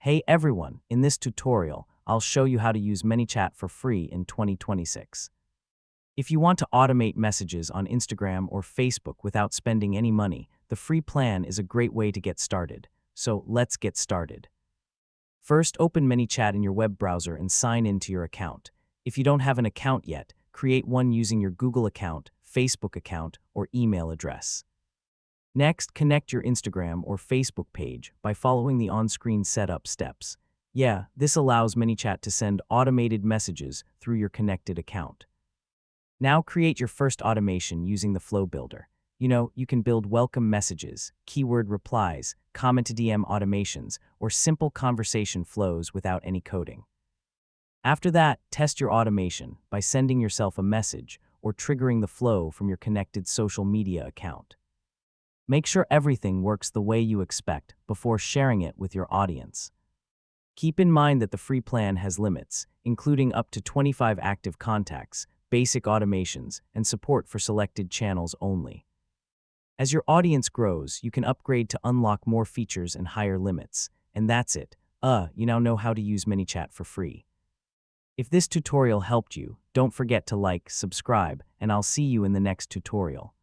Hey everyone, in this tutorial, I'll show you how to use ManyChat for free in 2026. If you want to automate messages on Instagram or Facebook without spending any money, the free plan is a great way to get started. So let's get started. First, open ManyChat in your web browser and sign in to your account. If you don't have an account yet, create one using your Google account, Facebook account, or email address. Next, connect your Instagram or Facebook page by following the on-screen setup steps. Yeah, this allows ManyChat to send automated messages through your connected account. Now create your first automation using the Flow Builder. You can build welcome messages, keyword replies, comment to DM automations, or simple conversation flows without any coding. After that, test your automation by sending yourself a message or triggering the flow from your connected social media account. Make sure everything works the way you expect before sharing it with your audience. Keep in mind that the free plan has limits, including up to 25 active contacts, basic automations, and support for selected channels only. As your audience grows, you can upgrade to unlock more features and higher limits. And that's it. You now know how to use ManyChat for free. If this tutorial helped you, don't forget to like, subscribe, and I'll see you in the next tutorial.